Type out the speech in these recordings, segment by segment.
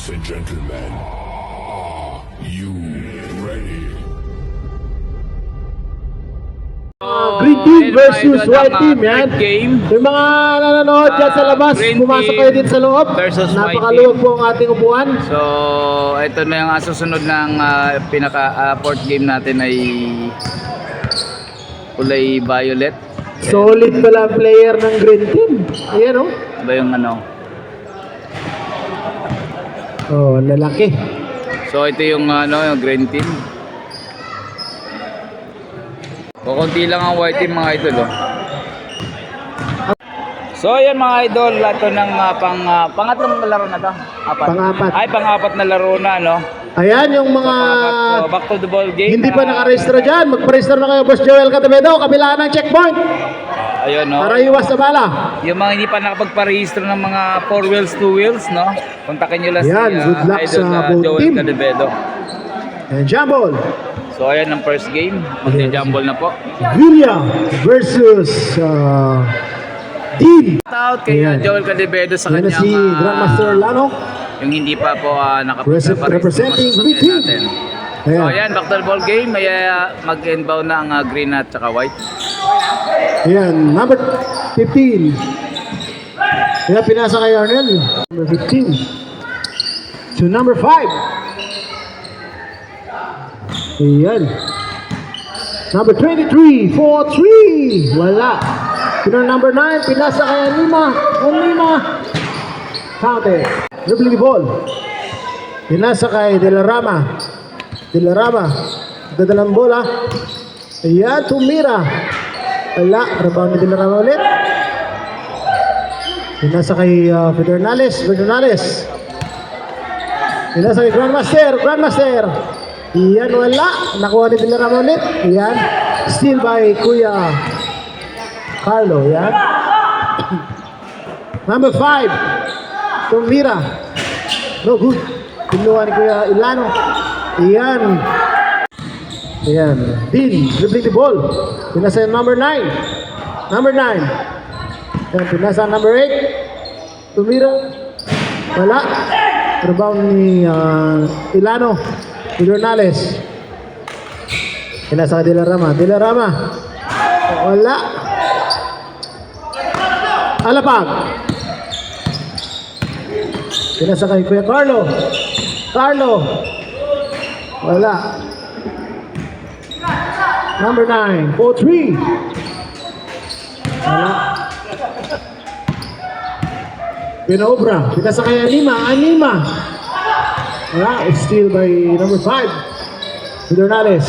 Ladies and gentlemen, are you ready? Green team versus Idol, white ang, team, yan. third game. Yung mga nanonood dyan sa labas, Green pumasok team kayo din sa loob. versus white Napakaluwag team. po ang ating upuan. So, ito na yung susunod ng fourth game natin ay kulay violet. Solid pala ang player ng green team. Ayan o. Ba yung ano? Oh, lalaki. So, ito yung yung green team. Kukunti lang ang white team, mga idol, oh. So, ayan mga idol, ito ng pangatlong laro na to. Pang-apat. Ay, pang-apat na laro na, no? Ayan yung mga So, back to the ball game. hindi pa nakarehistro dyan. Magparehistro na kayo, Boss Joel Catabedo. Kabilaan ng checkpoint. Ayun, no? Para iwas sa bala. Yung mga hindi pa nakapagparehistro ng mga 4 wheels, 2 wheels, no? Kontakin nyo lang Yan, good luck idol sa both Joel team. Catabedo. And jumble. So, ayan ang first game. Magja-jumble na po. Villa versus Dean. Out kay Ayan. Joel Catabedo sa Yan na kanyang si Grandmaster Lano. yung hindi pa po Representing green team. natin. So, Ayan. ayan, back to the ball game. May mag-inbound na ang green at saka white. Ayan, number 15. Ayan, pinasa kay Arnel. Number 15. To number 5. Ayan. Number 23, 4-3. Wala. Pino number 9, pinasa kay Anima. Counted. Dribbling the ball. Pinasa kay De La Rama. Dadalang bola. Ayan, tumira. Wala. Rebound ni De La Rama ulit. Pinasa kay Federnales. Pinasa kay Grandmaster. Iyan, wala. Nakuha ni De La Rama ulit. Iyan. Steal by Kuya Carlo. Iyan. Number 5. Tumira. No good. Pinuha ni Kuya Ilano. Iyan. Dean, dribbling the ball. Pinasa yung number 9. Ayan, pinasa number 8. Tumira. Wala. Rebound ni Ilano. Federnales. Pinasa ka De La Rama. Wala. Alapag. Pinasa kay Kuya Carlo. Wala. Number 9. 4-3. Wala. Pinobra. Pinasa kay Anima. Wala. Steal by number 5. Federnales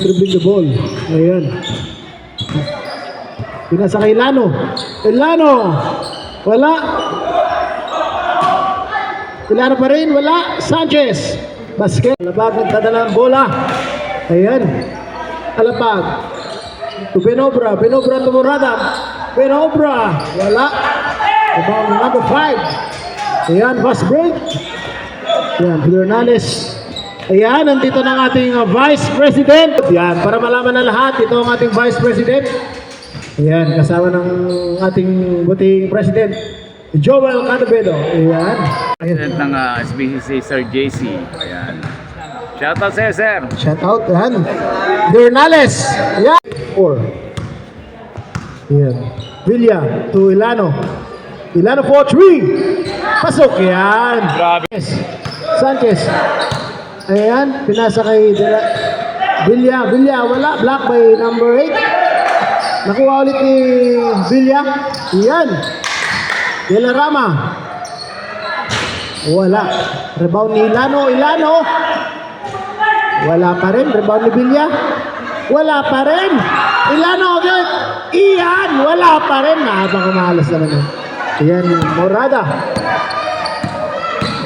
dribbling the ball. Ayan. Pinasa kay Ilano. Wala. Ilano pa rin. Wala. Sanchez. Basket. Alapag nagdadala ng bola. Ayan. Alapag. To Penobra to Morada. Wala. About number 5. Ayan, fast break. Ayan, Federnales. Ayan, nandito na ang ating Vice President. Ayan, para malaman na lahat, ito ang ating Vice President. Ayan, kasama ng ating buting President, Joel Catabedo. Ayan. President ng SBCC, Sir JC. Ayan. Shoutout sa'yo, sir. Shout out, ayan. Federnales. Ayan. 4. Ayan. Villa to Ilano 4-3. Pasok yan. Grabe. Sanchez. Ayan, pinasa kay Villa, wala. Block by number 8. Nakuha ulit ni Villa. Ayan. De La Rama. Wala. Rebound ni Ilano. Wala pa rin. Rebound ni Villa. Wala pa rin. Ilano agad. Iyan. Wala pa rin. Napakamalas naman yun. Ayan,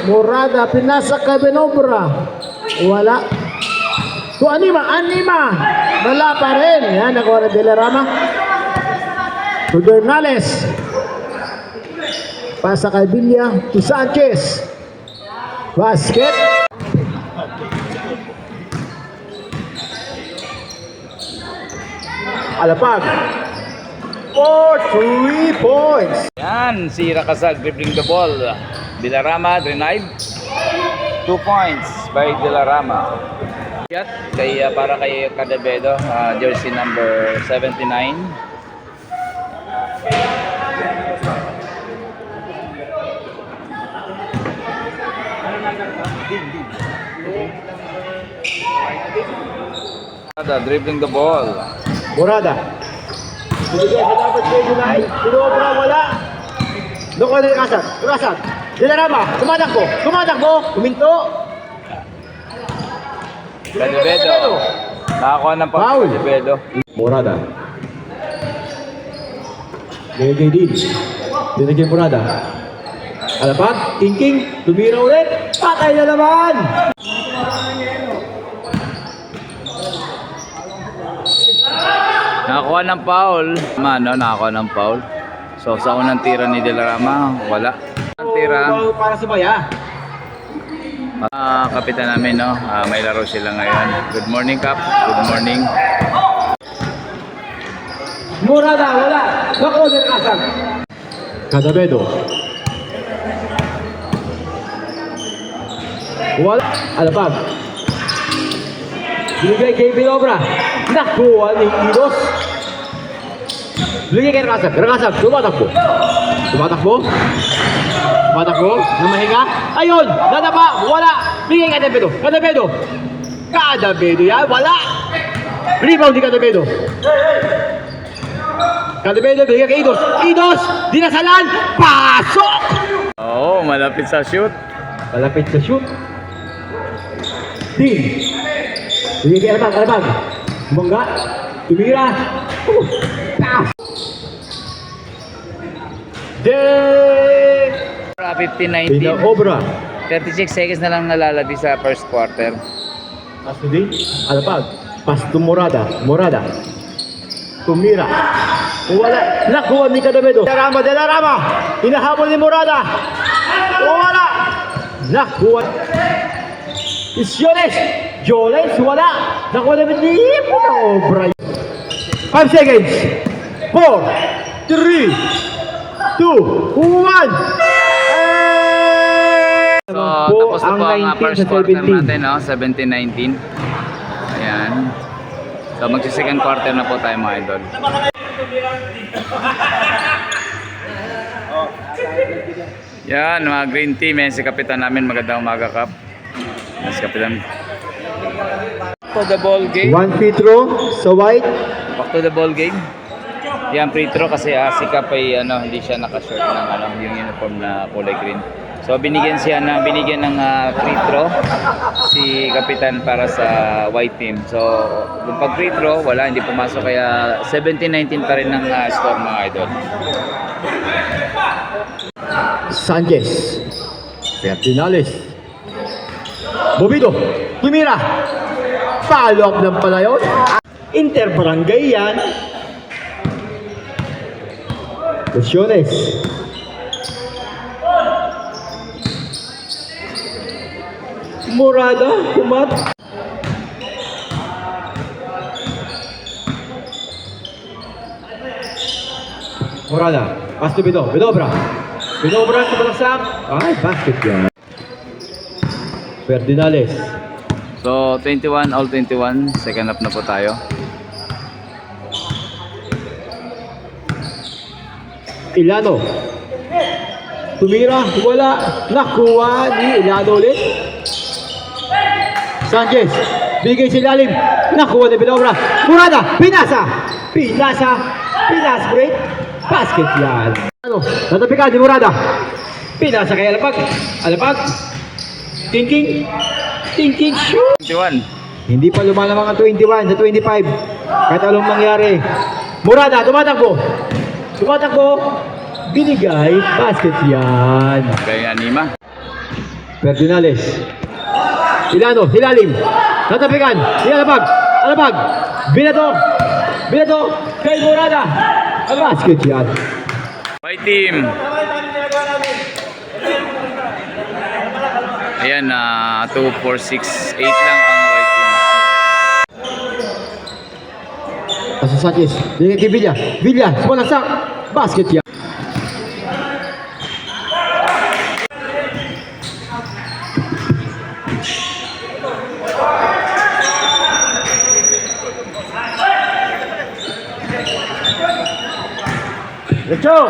Morada, pinasa kay Penobra. Wala. To Anima. Wala pa rin. Ayan, nakuha na De La Rama. To Federnales. Pasa kay Villa. To Sanchez. Basket. Alapag. for 3 points. Yan, si Rakasag dribbling the ball. Dilarama, denied. 2 points by Dilarama. Yan, para kay Cadavedo, jersey number 79. Dribbling the ball. Morada. Binigay sa dapat kay Junay. Sinobra, wala. Doon ko na Rakasag. Rakasag. Dilarama. Tumatakbo. Kuminto. Cadavedo. Nakakuha ng Foul. Cadavedo. Morada. Binigay din. Binigay Morada. Alapag. King. Tumira ulit. Patay na naman. Nakakuha ng foul. Nakakuha ng foul. So sa unang tira ni Dilarama, wala. Ang tira, Para sa Maya. kapitan namin, no? May laro sila ngayon. Good morning, Kap. Good morning. Morada, wala. Naku, Rakasag. Cadavedo. Wala. Alapag. Binigay kay Binobra. Nakuha ni Idos. Binigay kay Rakasag. Rakasag, tumatakbo. Nang mahinga. Ayun! Nadapa! Wala! Binigay kay Cadavedo. Cadavedo yan! Wala! Rebound ni Cadavedo. Cadavedo, binigay kay Idos. Idos! Dinasalan! Pasok! Oo, malapit sa shoot. Malapit sa shoot. Team. Binigay kay Alabag. Bumangga. Tumira. Pass. Day! 15-19. Pinaobra. 36 seconds na lang nalalabi sa first quarter. Pass to din. Alabag. Pass to Morada. Tumira. Wala. Nakuha ni Cadavedo. Dilarama. Hinahabol ni Morada. Wala. Nakuha. Jones. Wala. Nakuha na ni Pinaobra. 5 seconds. 4, 3, 2, 1. So, tapos na po ang first quarter natin, no? 17-19. Ayan. So, magsi-second quarter na po tayo, mga idol. Yan, mga green team. Yan si kapitan namin. Magandang umaga, Kap. Yan si kapitan. Back to the ball game. One free throw sa white. Back to the ball game. Yan, free throw kasi si Kap ay hindi siya nakashort ng yung uniform na kulay green. So binigyan ng free throw si kapitan para sa white team. So kung pag free throw, wala, hindi pumasok, kaya 17-19 pa rin ang score, mga idol. Sanchez. Ferdinales. Bobido. Tumira. Follow up ng pala yun. Interbarangay yan. Cuestiones. Morada, kumat. Morada, pass to Binobra sa balaksak. Ay, basket yan. Ferdinales. So 21, all 21, second half na po tayo. Ilano. Tumira, wala. Nakuha ni Ilano ulit. Sanchez. Bigay si Lalim. Nakuha ni Binobra. Morada. Pinasa. Pinas break. Basket yan. Natapikan ni Morada. Pinasa kay Alapag. Thinking shoot. 21. Hindi pa lumalamang ang 21 sa 25. Kahit anong mangyari. Morada, tumatakbo. Binigay. Basket yan. Kaya Anima. Ferdinales. Ilano, Hilalim. Natapikan. Alapag. Binato. Kay Morada. Ang basket yan. White team. Ayan, 2, 4, 6, 8 lang ang white team. Asa Sanchez. Binigay kay Villa. Villa, sumalaksak. Basket yan. Let's go!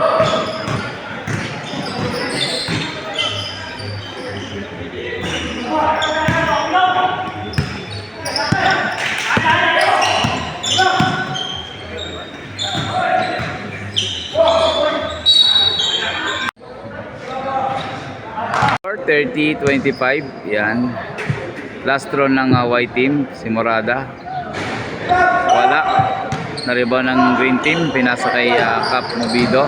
Or 30-25, yan. Last throw ng white team, si Morada. Wala. Naribaw ng green team, pinasa kay Cap Mobido.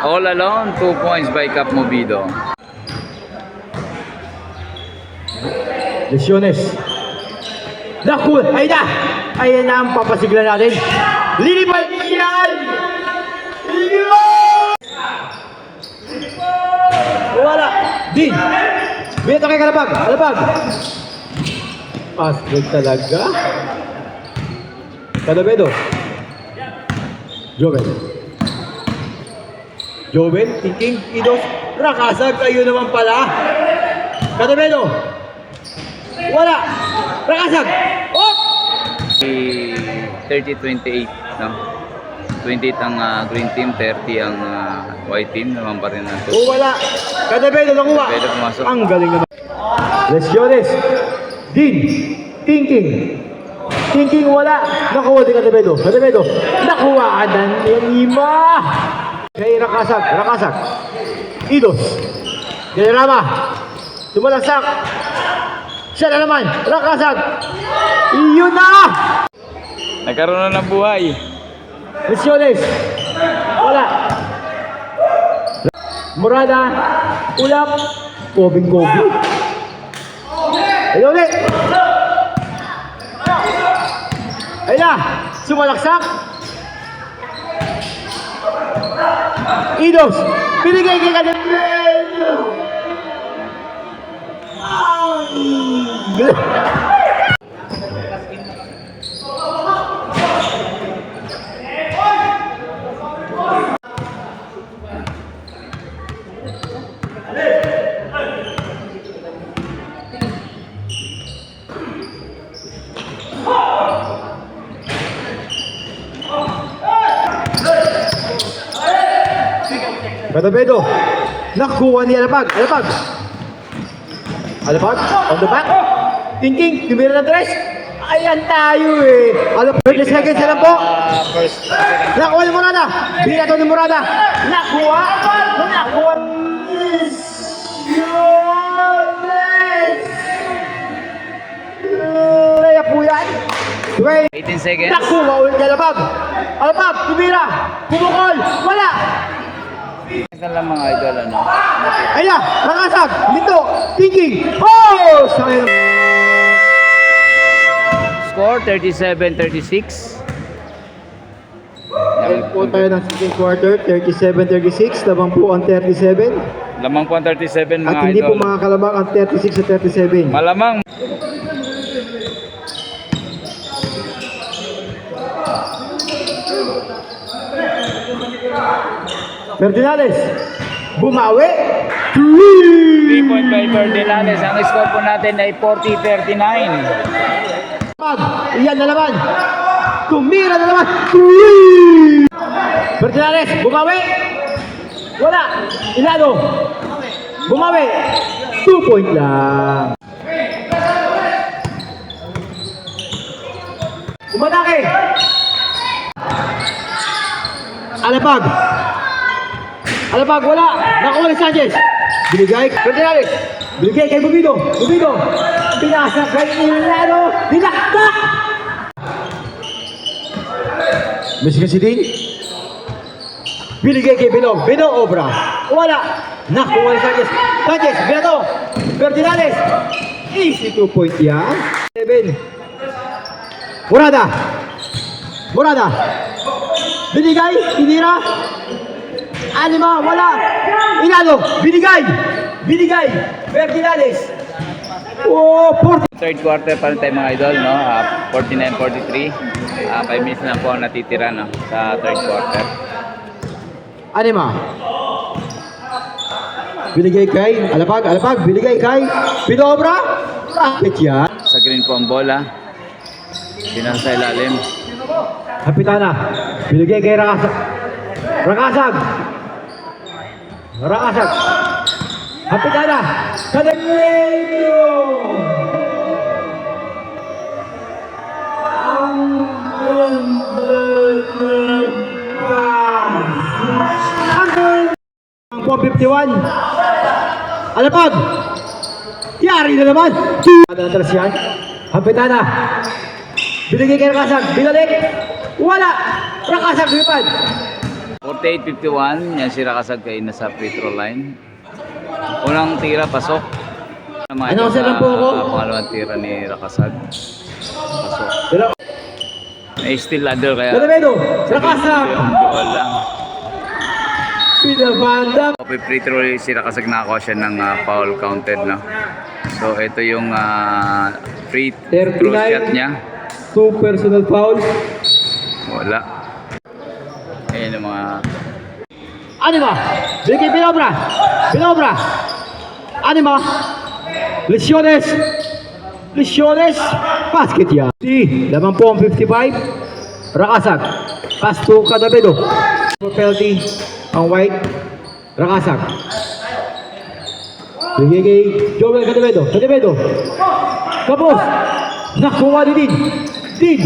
All alone, 2 points by Cap Mobido. Lesiones. Naku, ay na! Ayan na ang papasigla natin. Lilipad yan! Wala! Din! Bito kay Kalabag! Kalabag! Pasig talaga. Cadavedo. Joven. Joven, thinking, Idos. Rakasag, kayo naman pala. Cadavedo. Wala! Rakasag! Oh! 30-28, no? 28 ang green team, 30 ang white team, naman pa rin nato. Oh, wala! Cadavedo nakuha! Cadavedo pumasok. Ang galing naman. Lesiones. Din. Thinking. Thinking wala. Nakuha din Cadavedo. Cadavedo. Nakuha ka ng lima. Kay Rakasag. Rakasag. Idos. Kay Rama. Tumalagsak. Siya na naman. Rakasag. Iyon na! Nagkaroon na ng buhay. Lesiones. Wala. Morada. Ulap. Kobing-kobing. Ayun ulit. Ayun na. Sumalaksak. Idos. Pinigay kay Cadavedo. Cadavedo. Nakuha ni Alapag. Alapag. Alapag. On the back. Thinking. Tumira ng dress. Ayan tayo eh. Alapag. 30 seconds na lang po. First, Nakuha ni Morada. Binato ni Morada. Nakuha. Nakuha. Kaya po yan. 18 seconds. Nakuha ulit ni Alapag. Alapag. Tumira. Pumukol. Wala. Ito lang mga idol, ano? Ayan, nakasag, dito, thinking, oh! Sayang. Score 37-36. Ayun po tayo ng second quarter, 37-36, lamang po ang 37. Lamang po ang 37 mga At hindi po idol. mga kalabang ang 36 at 37. Malamang. Ferdinales, bumawi. 3 point by Ferdinales. Ang score po natin ay 40-39. Pag, iyan na naman. Tumira na naman. Ferdinales, bumawi. Wala. Ilado. Bumawi. 2 point lang. Umatake. Alapag. Alapag, wala. Nakuha ni Sanchez. Binigay. Ferdinales. Binigay kay Bubido. Bubido. Pinasa kay Ilado. Dinaktak. Michigan City. Binigay kay Bino. Bino Obra. Wala. Nakuha ni Sanchez. Sanchez. Binato. Ferdinales. Easy 2 point yan. 7. Morada. Morada. Binigay. Tinira. Anima. Wala. Ilado. Binigay. Binigay. Ferdinales. Oh, 40. Third quarter pa rin tayo mga idol, no? 49-43. 5 minutes na po ang natitira, no? Sa third quarter. Anima. Binigay kay Alapag, binigay kay Pinobra. Bakit yan? Sa green po ang bola. Pinasa ilalim. Kapitana, binigay kay Rakasag. Rakasag. Kapitana, Kademio. Ang 451. Alapag. Yari na naman. Ada siyan. Kapitana. Binigay kay Rakasag. Binalik. Wala. Rakasag lumipad. 48-51. Yan si Rakasag kay nasa free throw line. Unang tira, pasok. Ano sila po ako? Pangalawang tira ni Rakasag. Pasok. Pero, May still ladder kaya. Kademio. Rakasag. Yung bola. Pinabanda. Okay, free throw si Rakasag nakakuha siya ng foul counted, no? So, ito yung free throw 39. shot niya. 2 personal foul. Wala. Ayan yung mga... Anima. Binigay Pinobra. Anima. Lesiones. Basket yan. Laman po ang 55. Rakasag. Pass to Kademio. Penalty. Ang white. Rakasag. Binigay kay Joel Kademio. Kapos. Nakuha ni Din.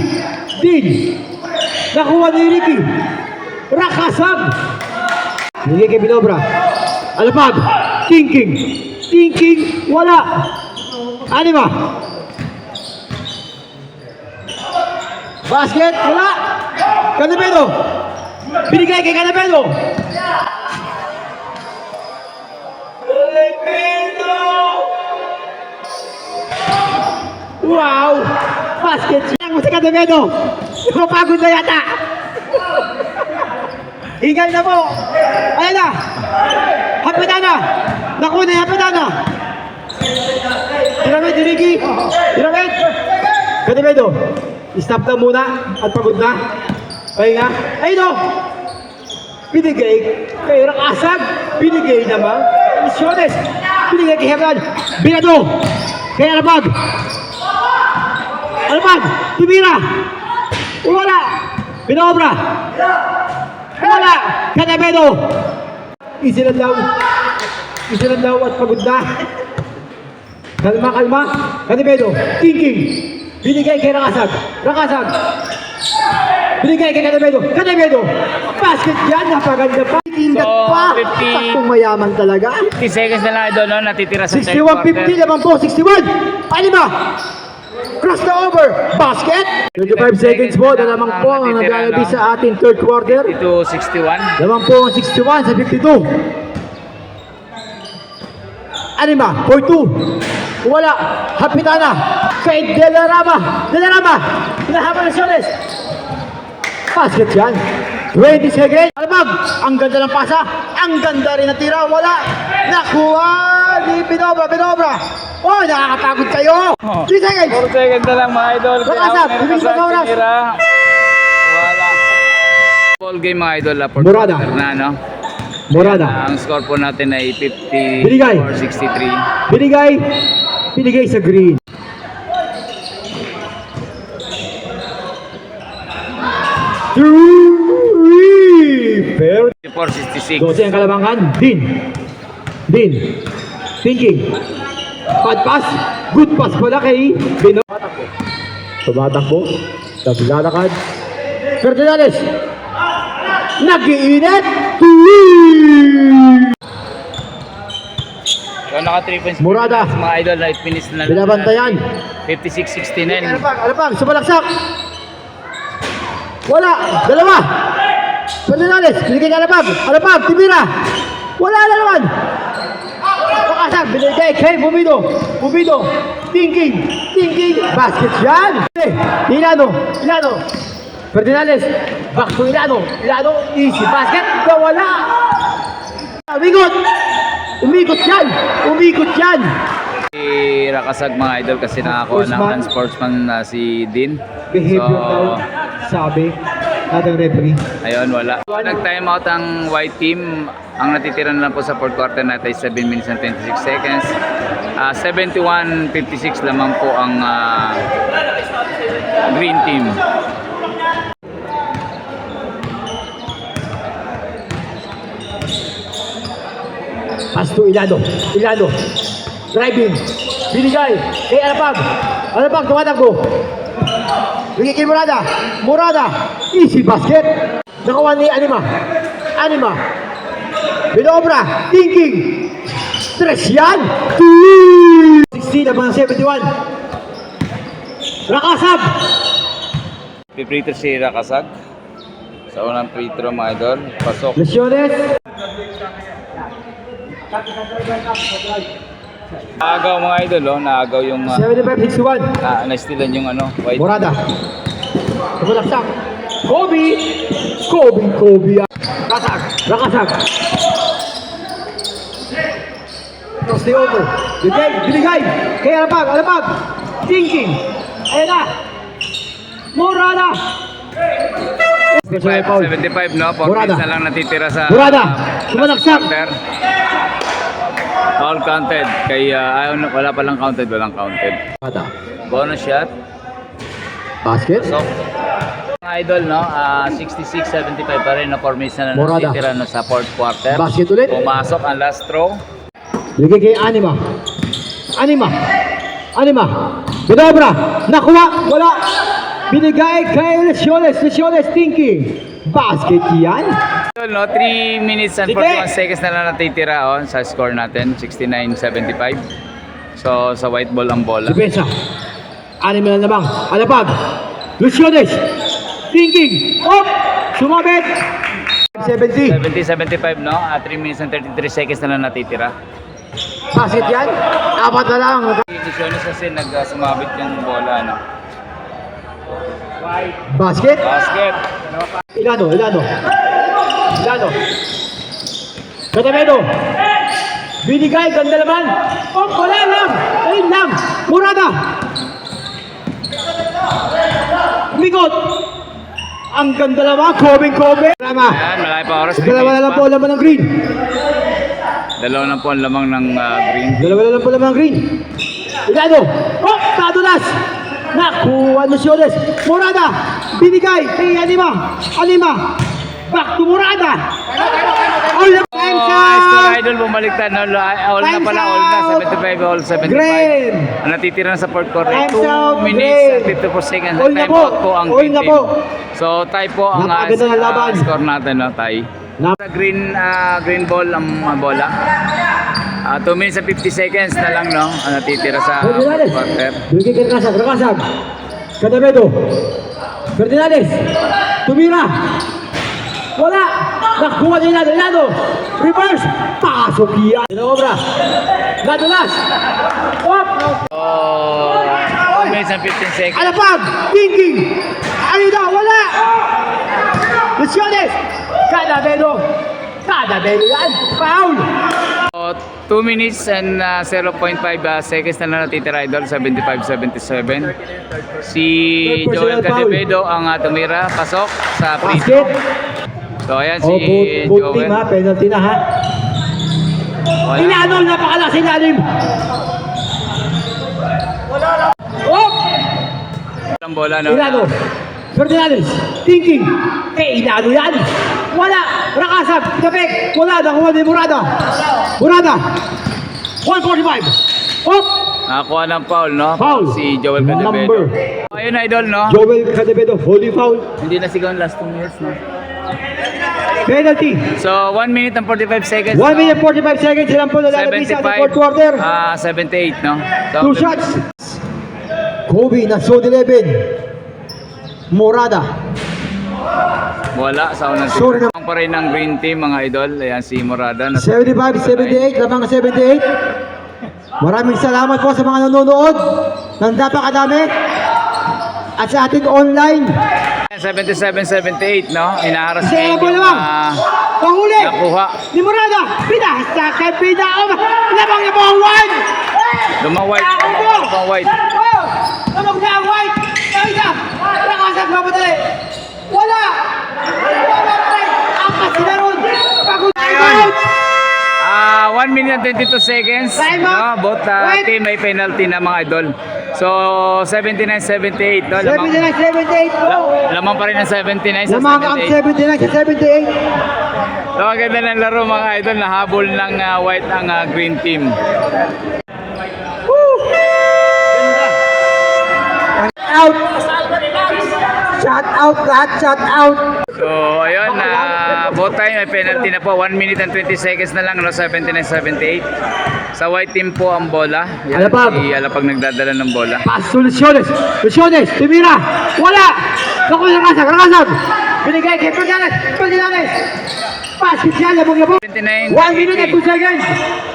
Nakuha ni Ricky. Rakasag. Binigay kay Pinobra. Alapag. Thinking. Wala. Anima. Basket. Wala. Kademio. Binigay kay Kademio. Wow! Basket siya mo si Kademio. Mapagod na yata. Hingay na po. Ayan na. Hapitana. Nakuha na yung Hapitana. Piramid, Dirigi. Piramid. Kademio. Stop na muna at pagod na. Pahinga. Ayun o. Binigay kay Rakasag. Binigay naman. Misiones. Binigay kay Hebron. Binado. Kay Alapag. Tumira. Wala. Pinobra. Wala. Kademio. Easy lang daw at pagod na. Kalma. Kademio. Thinking. Binigay kay Rakasag. Binigay kay Kademio. Basket yan. Napaganda pa. Tindat pa. 50. Saktong mayaman talaga. 50 seconds na lang idol, no? Natitira sa third quarter. 61-50 naman po. 61. Anima. Cross the over. Basket. 25 seconds po. Na naman po ang nag-aalbi sa ating third quarter. 52-61. Naman po ang 61 sa 52. Anima. 4-2. Wala. Hapitana. Kay Delarama. Hinahabol na Siones. Basket yan. 20 seconds. Alapag. Ang ganda ng pasa. Ang ganda rin na tira. Wala. Nakuha ni Pinobra. Oh, nakakapagod kayo. 3 seconds. 4 seconds na lang mga idol. Rakasag. Bilis na oras. Wala. Ball game mga idol. Morada. Na, no? Morada. Ang score po natin ay Binigay. 54-63. Binigay sa green. Fair. 54-66. 12 ang kalamangan. Din. Thinking. Bad pass. Good pass pala kay Bino. Tumatakbo. Lalakad. Ferdinandez. Nag-iinit. So, naka 3 points. Morada. Mga idol, 9 minutes na lang. Binabantayan. 56-69. Alapag. Sumalaksak. Wala. Dalawa. Ferdinandez. Binigay kay Alapag. Tibira. Wala na naman. Rakasag. Binigay kay Bumido. Thinking. Basket yan. Ilano. Ferdinandez. Back to Ilano. Easy. Basket. Wala. Umikot yan. Si Rakasag mga idol kasi nakakuha ng Sportsman. unsportsman na si Dean. Behavior daw, sabi nating referee. Ayun, wala. Nag-time out ang white team. Ang natitira na lang po sa fourth quarter natin ay 7 minutes and 26 seconds. 71-56 lamang po ang green team. Pass to Ilado. Driving. Binigay. Kay Alapag. Alapag, tumatakbo. Bigay kay Murada. Easy basket. Nakawan ni Anima. Binobra. Thinking. Stress yan. 16 laban ng 71. Rakasab. Free throw si Rakasag. Sa unang free throw mga idol. Pasok. Lesiones. Naagaw mga idol, naagaw yung 75-61. na-stealan yung white. Morada. Tumalaksak. Kobe. Rakasag. Stay over. Binigay. Kaya Alapag. Thinking. Ayan na. Morada. 75 no? 4 Murada. minutes na lang natitira sa Murada. Tumalaksak. quarter. All counted. Kaya wala palang counted. Morada. Bonus shot. Basket. So, mga idol, no? 66-75 pa rin na 4 minutes na lang Murada. natitira no, sa fourth quarter. Basket ulit. Pumasok ang last throw. Bigay kay Anima. Binobra. Nakuha. Wala. Binigay kay Lesiones. Thinking. Basket yan. Idol, no? 3 minutes and 41 seconds na lang natitira sa score natin. 69-75. So, sa white ball ang bola. Depensa. Anima na namang. Alapag. Lesiones. Thinking. Sumabit. 70. 70-75, no? 3 minutes and 33 seconds na lang natitira. Basket yan. Apat na lang. Decisiones kasi sumabit yung bola, no? Basket. Basket. Ilano. Katamedo. Binigay. Ganda naman. Wala lang. Ayun lang. Murada. Umikot. Ang ganda naman. Kobe. Tama. Ayan, malaki pa oras. Dalawa na lang po laman ng green. Dalawa na po ang lamang ng green. Dalawa na lang po laman ng green. Ilano. Tadulas. Nakuha Lesiones. Murada. Binigay kay Anima. Back to Murada. All the time Score idol, bumaliktad. No? All na pala, all na. 75. Green. Ang natitira na sa fourth quarter. Time's 2 out, minutes green. and 54 seconds. All na Time po. out po ang All green na team. po. So, tie po ang Napakaganda ng laban. score natin, no? Tie. Sa green ball ang bola. 2 minutes and 50 seconds na lang, no? Ang natitira sa fourth quarter. Bigay kay Rakasag. Katamedo. Ferdinandez. Tumira. Wala. Nakuha ni Ilano. Reverse. Pasok yan. Binobra. Nadulas. 2 minutes and 15 seconds. Alapag. Thinking. Arida. Wala. Lesiones. Katamedo yan. Foul. 2 minutes and 0.5 seconds na lang natitira idol, 75-77. Si Joel Cadevedo ang tumira, pasok sa free Basket. throw. So ayan si Both team Joel. ha. Penalty na ha. Wala. Ilano. Napakalakas ilalim. Ang bola, no? Ilano. Ferdinandez. Thinking. Kay Ilano yan. Wala. Rakasab. Tapik. Wala. Nakuha ni Murada. 145. Nakakuha ng foul, no? Foul. Si Joel Cadevedo. Number. Ayun idol, no? Joel Cadevedo. Holy foul. Hindi na sigaw ang last 2 minutes, no? Penalty. So 1 minute and 45 seconds. 1 minute 45 seconds. Silang po nalalagay sa ating fourth quarter. 78, no? So, 2 shots. Kobe na zone 11. Morada. Wala sa unang Sorry team. Ang pa rin ng green team, mga idol. Ayan si Morada. 75-78. Labang 78. Maraming salamat po sa mga nanonood ng napakadami at sa ating online. 77-78, no? Inaharas Kasi niya alam mo yung naman, panghuli, nakuha. ni Morada, pinasa kay Pida, lamang na po ang white! Lumang white. Lumang white. Oh! Lamang na ang white! Pida! Nakasag mabuti! Wala! Wala pa! Apat sila ron! Pagod out! 1 minute and 22 seconds. Time out. No? Both Wait. team may penalty na mga idol. So, 79-78. No? 79-78 po! Lamang pa rin ang 79 sa Lamang ang 78. 79 sa 78. So, ang ganda ng laro mga idol. Nahabol ng white ang green team. Out! Shut out lahat, shut out! So, ayun. Both time may penalty na po. 1 minute and 20 seconds na lang. No? 79-78. Sa white team po ang bola. Yan, Alapag. si Alapag nagdadala ng bola. Pas, Luciones! Luciones! Tumira! Wala! Naku, rakasag! Binigay kay Ferdinand! Pas, yan, labong-labong! 79, 1 minute and 2 seconds!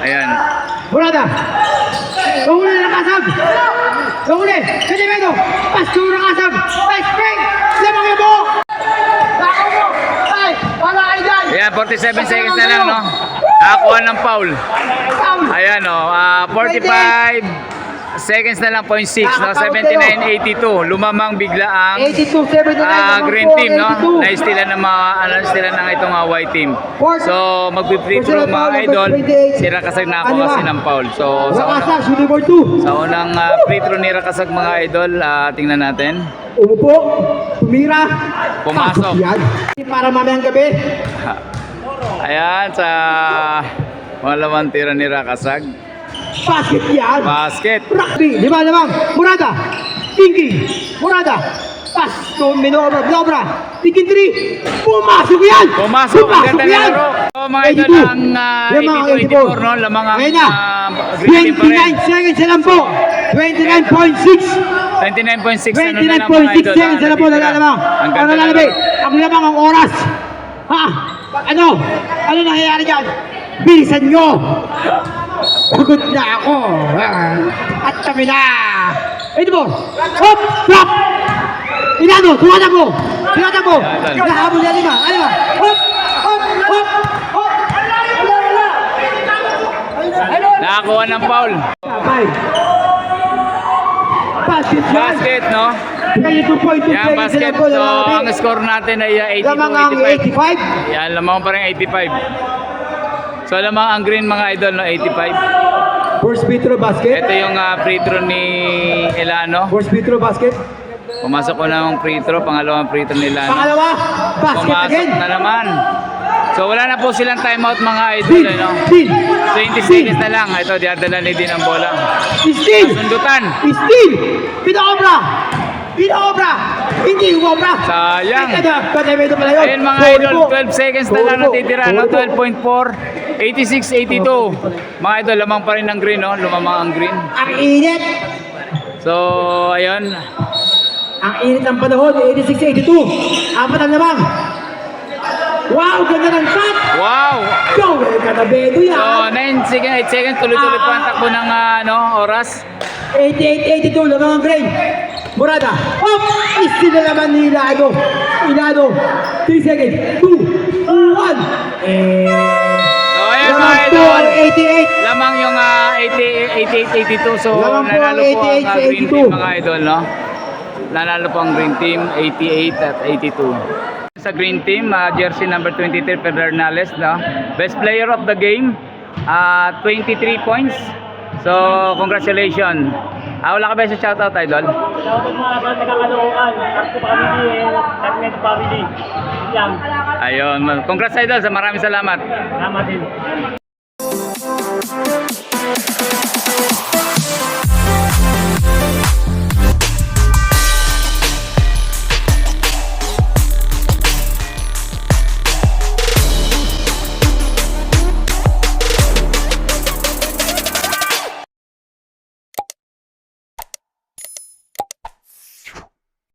Ayan. Murada! Nahuli na rakasag! Nahuli! Kadimedo! Pas, rakasag! Nice spring! Labong-labong! Bako mo! Ay! Wala kayo dyan! Ayan, 47 seconds na lang, no? Nakakuha ng foul. Foul! Ayan, no? 45 seconds na lang, 0.6, no? 79-82. Lumamang bigla ang 82-79 green team, no? Na-stealan ng mga, stealan ng itong white team. So, mag-free throw mga idol. Si Rakasag nakakuha kasi ng foul. So, Rakasag, shooting for 2. sa unang free throw ni Rakasag mga idol, tingnan natin. Umupo, tumira, Pumasok. Yan. Para mamayang gabi. Ayan, sa malamang tira ni Rakasag. Basket yan. Basket. Rugby, lima lamang. Murada, Pinky, Murada. Pas, Minobra, Blobra, Tikin 3. Pumasok yan. Pumasok, ang ganda ng laro. So, mga idol, ang 82-84, no? Lamang ang Ngayon na, green team pa rin. 29 seconds na lang po. 29.6. 29.6 ano na lang mga 29.6 idol. seconds na lang po. Nalalamang. Ang Ang ganda ng nalalabi. laro. Ang lamang ang oras. Ha? Ano? Ano nangyayari dyan? Bilisan nyo. Pagod na ako. At kami na. Ito po. Hop! Drop! Inano, tumatakbo! Tumatakbo! Nahabol na lima! Ano ba? Hop! Hop! Hop! Hop! Nakakuha ng foul. Five. Basket yan! Basket, no? Kaya 2.2 Yan, basket. So, ang score natin ay Lamang ang 82-85. 85. Yan, lamang pa rin 85. So, lamang ang green mga idol, no? 85. First free throw basket. Ito yung free throw ni Elano. First free throw basket. Pumasok ko na ng free throw. Pangalawang free throw ni Elano. Pangalawa, basket Pumasok again. na naman. So, wala na po silang timeout mga idol, Din, no? din, 20 seconds na lang. Ito, diadala ni Din ang bola. Steal! Sundutan. Steal! Pinakobra! Pinakobra! Hindi umobra! Sayang. Katamedo pala yun. Ayun mga idol, 12 seconds na lang natitira, no? 12.4, 86-82. Mga idol, lamang pa rin ang green, no? Lumamang ang green. Ang init! So, ayun. Ang init ng panahon, 86-82. Apat ang lamang. Wow, ganda ng shot! Wow! Go, Katamedo So, yan! 9 seconds, 8 seconds, tuloy-tuloy pa ang takbo ng oras. 88-82, lamang ang green. Murada, up! Steal na naman ni Ilado. Ilado, 3 seconds, 2, 1. So, ayun mga Lamang po idol. ang 88. Lamang yung 88-82. So, Lamang po ang nanalo po ang green 88-82. team mga idol, no? Nanalo po ang green team, 88 at 82. Sa green team, jersey number 23, Pedernales, no? Best player of the game, 23 points. So, congratulations. Wala ka ba sa shoutout, idol? Shoutout mga sa nagkakalokohan. Sakto pa kami din. Carnet family. Yan. Ayun, congrats idol, sa maraming salamat. Salamat din.